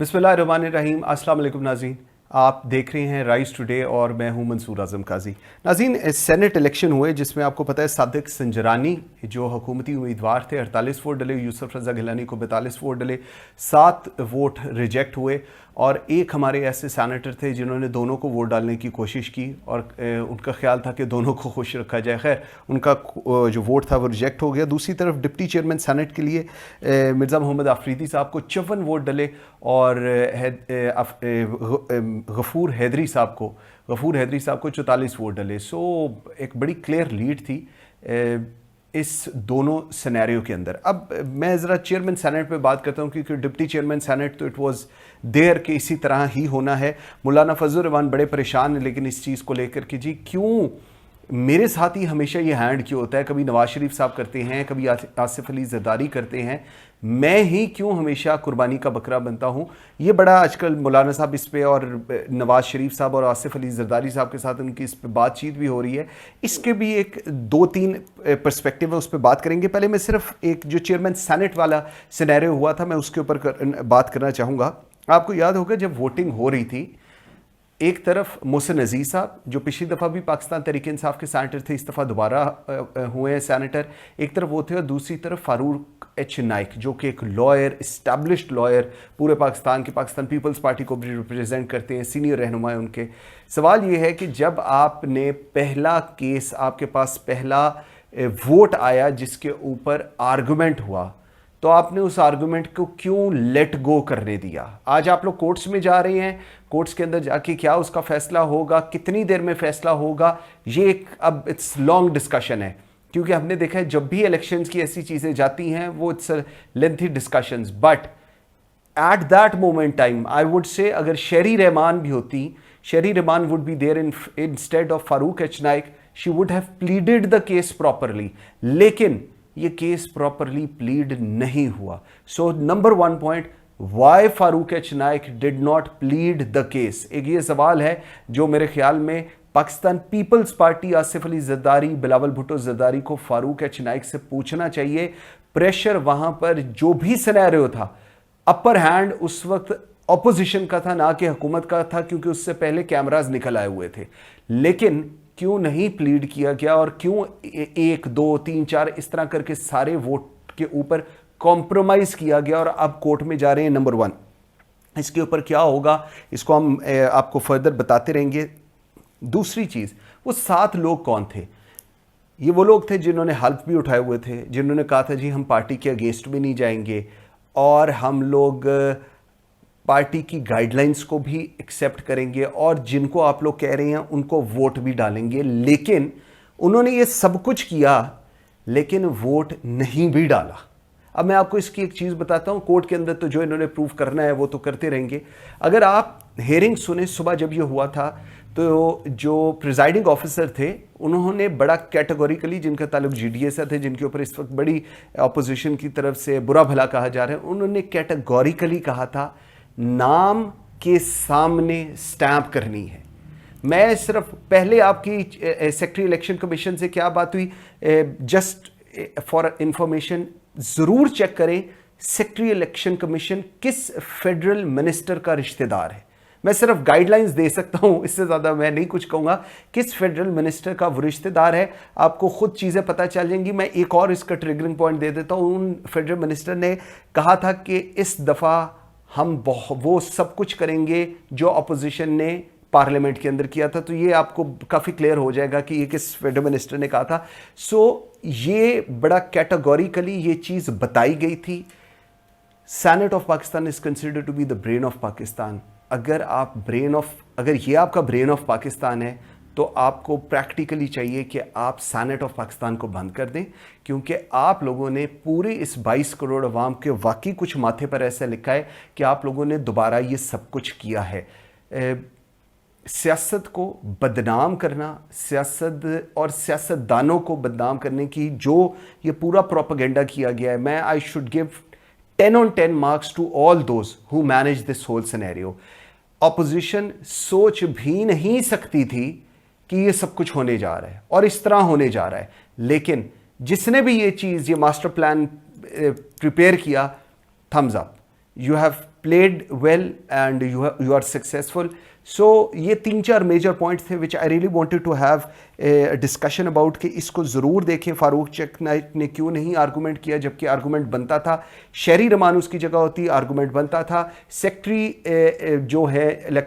बिस्मिल्लाहिर्रहमानिर्रहीम। अस्सलाम वालेकुम नाज़रीन, आप देख रहे हैं राइस टुडे और मैं हूं मंसूर आज़म काजी। नाज़रीन, सेनेट इलेक्शन हुए जिसमें आपको पता है सादिक संजरानी जो हुकूमती उम्मीदवार थे 48 वोट डले, यूसुफ रज़ा गिलानी को 42 वोट डले, 7 वोट रिजेक्ट हुए और एक हमारे ऐसे सैनेटर थे जिन्होंने दोनों को वोट डालने की कोशिश की और उनका ख्याल था कि दोनों को खुश रखा जाए। खैर उनका जो वोट था वो रिजेक्ट हो गया। दूसरी तरफ डिप्टी चेयरमैन सेनेट के लिए मिर्ज़ा मोहम्मद आफरीदी साहब को 54 वोट डले और गफूर हैदरी साहब को 44 वोट डले। सो एक बड़ी क्लियर लीड थी इस दोनों सिनेरियो के अंदर। अब मैं ज़रा चेयरमैन सेनेट पे बात करता हूँ क्योंकि डिप्टी चेयरमैन सेनेट तो इट वाज देयर कि इसी तरह ही होना है। मौलाना फजलुर रहमान बड़े परेशान हैं लेकिन इस चीज़ को लेकर कि जी क्यों मेरे साथ ही हमेशा ये हैंड क्यों होता है, कभी नवाज शरीफ साहब करते हैं, कभी आसिफ अली जरदारी करते हैं, मैं ही क्यों हमेशा कुर्बानी का बकरा बनता हूँ। ये बड़ा आजकल मौलाना साहब इस पे और नवाज शरीफ साहब और आसिफ अली जरदारी साहब के साथ उनकी इस पे बातचीत भी हो रही है। इसके भी एक 2-3 पर्सपेक्टिव है, उस पर बात करेंगे। पहले मैं सिर्फ एक जो चेयरमैन सेनेट वाला सिनेरियो हुआ था मैं उसके ऊपर बात करना चाहूँगा। आपको याद होगा जब वोटिंग हो रही थी, एक तरफ मोहसिन अजीज साहब जो पिछली दफ़ा भी पाकिस्तान तहरीक इंसाफ के सैनेटर थे, इस दफ़ा दोबारा हुए हैं सैनेटर, एक तरफ वो थे और दूसरी तरफ फारूक एच नाइक जो कि एक लॉयर, इस्टेब्लिश्ड लॉयर, पूरे पाकिस्तान के पाकिस्तान पीपल्स पार्टी को भी रिप्रेजेंट करते हैं, सीनियर रहनुमा उनके। सवाल ये है कि जब आपने पहला केस, आपके पास पहला वोट आया जिसके ऊपर आर्गूमेंट हुआ, तो आपने उस आर्गूमेंट को क्यों लेट गो करने दिया। आज आप लोग कोर्ट्स में जा रहे हैं, कोर्ट्स के अंदर जाके क्या उसका फैसला होगा, कितनी देर में फैसला होगा, ये एक अब इट्स लॉन्ग डिस्कशन है क्योंकि हमने देखा है जब भी इलेक्शंस की ऐसी चीज़ें जाती हैं वो it's lengthy discussions. But at that moment time I would say अगर शेरी रहमान भी होती, Sherry Rehman would be there instead of Farooq H Naek, she would have pleaded the case properly. लेकिन ये केस प्रॉपरली प्लीड नहीं हुआ। So number 1 point, why Farooq H Naek did not plead the case. एक ये सवाल है जो मेरे ख्याल में पाकिस्तान पीपल्स पार्टी, आसिफ अली जरदारी, बिलावल भुट्टो जरदारी को फारूक एच नाइक से पूछना चाहिए। प्रेशर वहां पर जो भी सिनेरियो था, अपर हैंड उस वक्त ऑपोजिशन का था ना कि हुकूमत का था क्योंकि उससे पहले कैमराज निकल आए हुए थे। लेकिन क्यों नहीं प्लीड किया गया और क्यों 1, 2, 3, 4 इस तरह करके सारे वोट के ऊपर कॉम्प्रोमाइज किया गया और अब कोर्ट में जा रहे हैं। नंबर 1, इसके ऊपर क्या होगा इसको हम आपको फर्दर बताते रहेंगे। दूसरी चीज़, वो 7 लोग कौन थे? ये वो लोग थे जिन्होंने हल्फ भी उठाए हुए थे, जिन्होंने कहा था जी हम पार्टी के अगेंस्ट भी नहीं जाएंगे और हम लोग पार्टी की गाइडलाइंस को भी एक्सेप्ट करेंगे और जिनको आप लोग कह रहे हैं उनको वोट भी डालेंगे। लेकिन उन्होंने ये सब कुछ किया लेकिन वोट नहीं भी डाला। अब मैं आपको इसकी एक चीज़ बताता हूँ, कोर्ट के अंदर तो जो इन्होंने प्रूव करना है वो तो करते रहेंगे। अगर आप हेयरिंग सुने सुबह जब ये हुआ था तो जो प्रिजाइडिंग ऑफिसर थे उन्होंने बड़ा कैटेगोरिकली, जिनका ताल्लुक GDA से थे, जिनके ऊपर इस वक्त बड़ी अपोजिशन की तरफ से बुरा भला कहा जा रहा है, उन्होंने कैटेगोरिकली कहा था नाम के सामने स्टैंप करनी है। मैं सिर्फ पहले आपकी सेक्रेटरी इलेक्शन कमीशन से क्या बात हुई, जस्ट फॉर इंफॉर्मेशन ज़रूर चेक करें सेक्रेटरी इलेक्शन कमीशन किस फेडरल मिनिस्टर का रिश्तेदार है। मैं सिर्फ गाइडलाइंस दे सकता हूं, इससे ज़्यादा मैं नहीं कुछ कहूँगा। किस फेडरल मिनिस्टर का वो रिश्तेदार है आपको खुद चीज़ें पता चल जाएंगी। मैं एक और इसका ट्रिगरिंग पॉइंट दे देता हूँ। उन फेडरल मिनिस्टर ने कहा था कि इस दफ़ा हम वो सब कुछ करेंगे जो अपोजिशन ने पार्लियामेंट के अंदर किया था। तो ये आपको काफ़ी क्लियर हो जाएगा कि ये किस फेडरल मिनिस्टर ने कहा था। सो ये बड़ा कैटेगोरिकली ये चीज़ बताई गई थी। Senate of Pakistan is considered to be the brain of Pakistan. अगर ये आपका ब्रेन ऑफ पाकिस्तान है तो आपको प्रैक्टिकली चाहिए कि आप सेनेट ऑफ पाकिस्तान को बंद कर दें, क्योंकि आप लोगों ने पूरे इस 22 करोड़ अवाम के वाकई कुछ माथे पर ऐसा लिखा है कि आप लोगों ने दोबारा ये सब कुछ किया है। सियासत को बदनाम करना, सियासत और सियासतदानों को बदनाम करने की जो ये पूरा प्रोपेगेंडा किया गया है, मैं I should give 10 on 10 marks to all those who manage this whole scenario. Opposition सोच भी नहीं सकती थी कि ये सब कुछ होने जा रहा है और इस तरह होने जा रहा है, लेकिन जिसने भी ये चीज़, ये मास्टर प्लान प्रिपेयर किया, thumbs up. You have played well and you are successful. So ये 3-4 मेजर पॉइंट्स थे which I really wanted to have a discussion about कि इसको ज़रूर देखें फारूक चक नाइक ने क्यों नहीं आर्गूमेंट किया जबकि आर्गूमेंट बनता था। शहरी रमान उसकी जगह होती, आर्गूमेंट बनता था। सेक्रेटरी जो है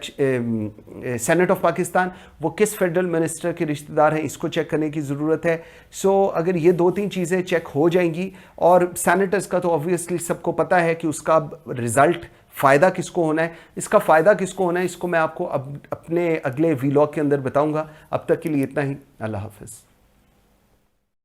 सेनेट ऑफ पाकिस्तान वो किस फेडरल मिनिस्टर के रिश्तेदार हैं, इसको चेक करने की ज़रूरत है। सो अगर ये 2-3 चीज़ें चेक हो जाएंगी, और सैनेटर्स का तो ऑब्वियसली सबको पता है कि उसका रिज़ल्ट फ़ायदा किसको होना है, इसका फ़ायदा किसको होना है, इसको मैं आपको अपने अगले वीलॉग के अंदर बताऊंगा। अब तक के लिए इतना ही। अल्लाह हाफ़िज़।